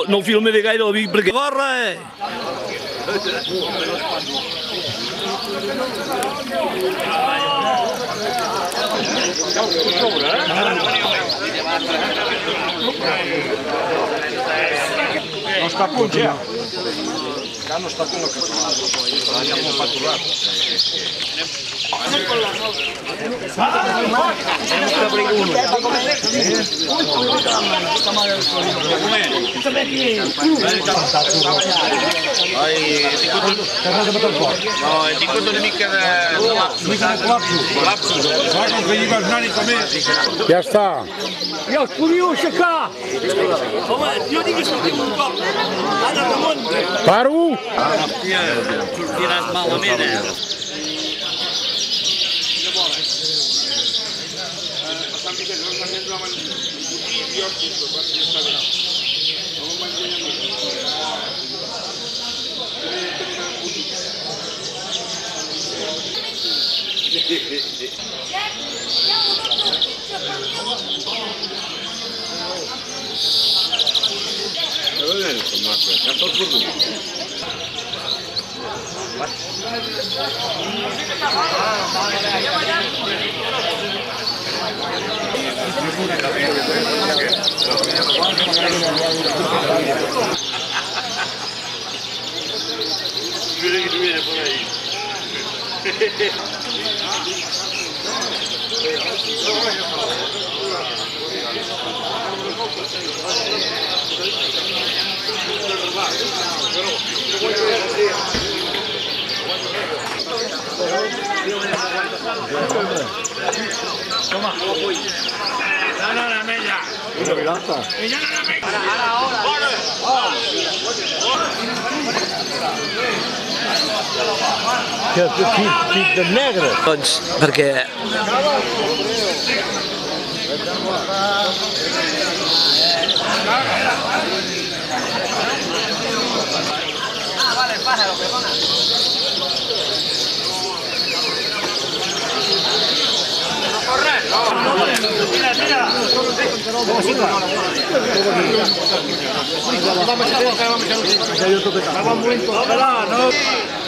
No ho filmaré gaire el vi perquè... Gorra, No està a punt, ja. Ja no està a punt el català. Ja m'ho fa torrat. He tingut una mica de lapsus. Ja està. Ja us podíeu aixecar! Home, jo dic que sortim un cop. Ara remunta. Paro? Hòstia, sortiràs malament, Viene por ahí. Toma. No, la mella. Que pit de negre. Doncs, perquè... Vale, pájaro, perdona. Tira.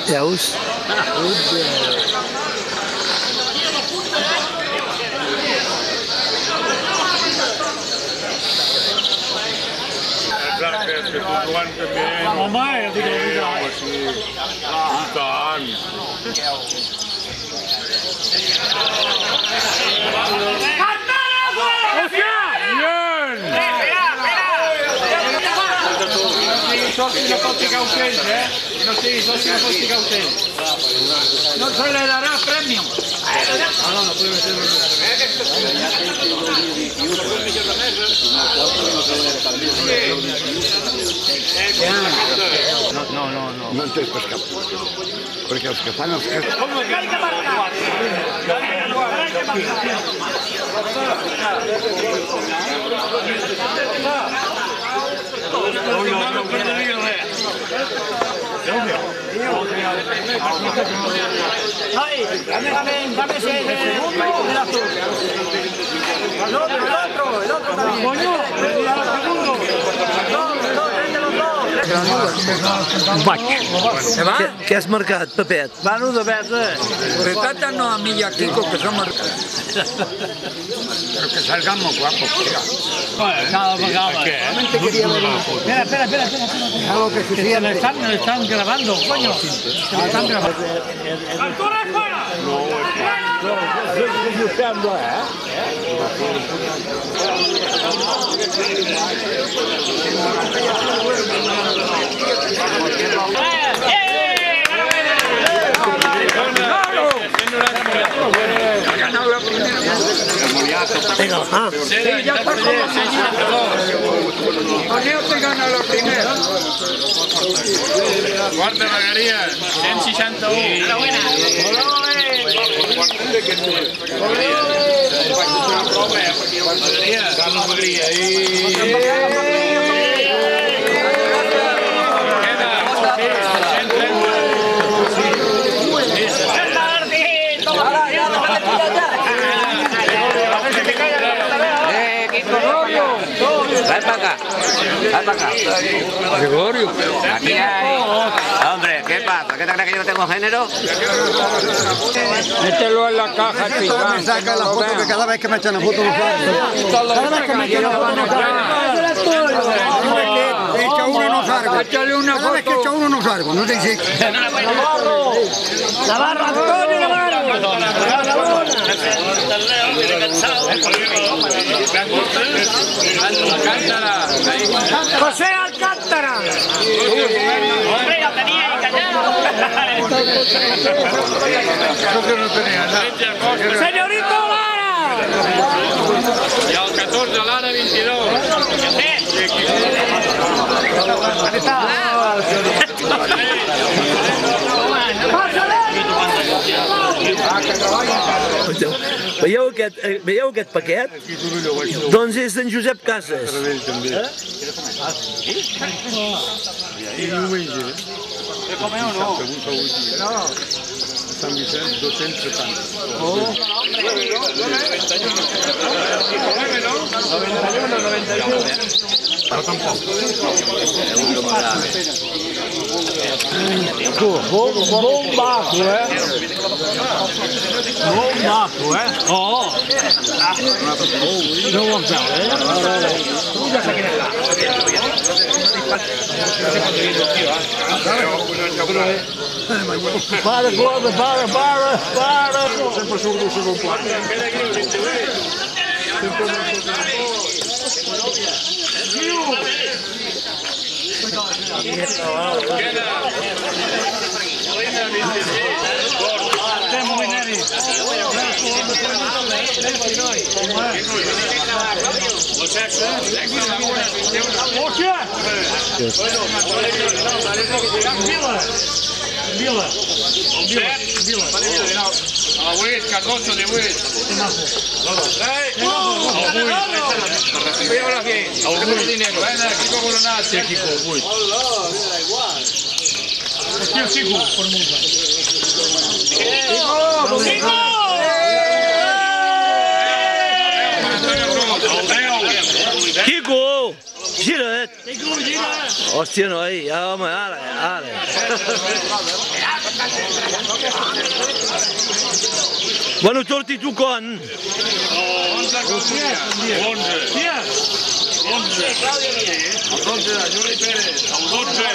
Veus? Home, ja dic la veritat. I tant. Soci no pot ficar ocells, no sigui soci no pot ficar ocells. No se le darà premi. No podem No en tens per cap. Perquè els que fan els que... No perdria res. Ay, dame ese del azul. El otro también. Coño, el segundo. Los dos, los dos. Vaig. Què has marcat, Pepet? Bueno, de vesa. Pepeta no a mí y a Kiko, que somos... Pero que salgan muy guapos, tío. Cada vegada. Espera. Me están grabando, coño. Me están grabando. ¡Altura fuera! Venga, Sí, ya está como te gana lo primero. Quarta vegueria, 161. Enhorabuena. Carlos Magria. Ven para acá. Gregorio. Aquí hay... Hombre, ¿qué pasa? ¿Qué te crees que yo no tengo género? Mételo en la caja, chica. Me saca la foto que cada vez que me echan la foto no salgo. Cada vez que me echan la foto no salgo. Echa uno no salgo. Échale una Cada vez que foto. echa uno no salgo. No te dice. Navarro, Antonio Navarro. José Alcántara. Hombre, lo tenía ahí callado. Señorito Lara. I el 14, l'ara 22. Veieu aquest paquet? Doncs és d'en Josep Casas. Sant Vicenç, 270. Però tampoc. Bombazo, Bombazo, Oh. No ho vam veure, Para. Sempre surt el segon plat. Avui, Cardoso, 18. Dinero. Kiko Coronati. Kiko, 8. Aquí el Kiko, por multa. Quico! Gira't! Hòstia, noi, home, ara. Bueno, torti tu con. 11 Coruña. 11. 11. 11. Jordi Pérez. 12.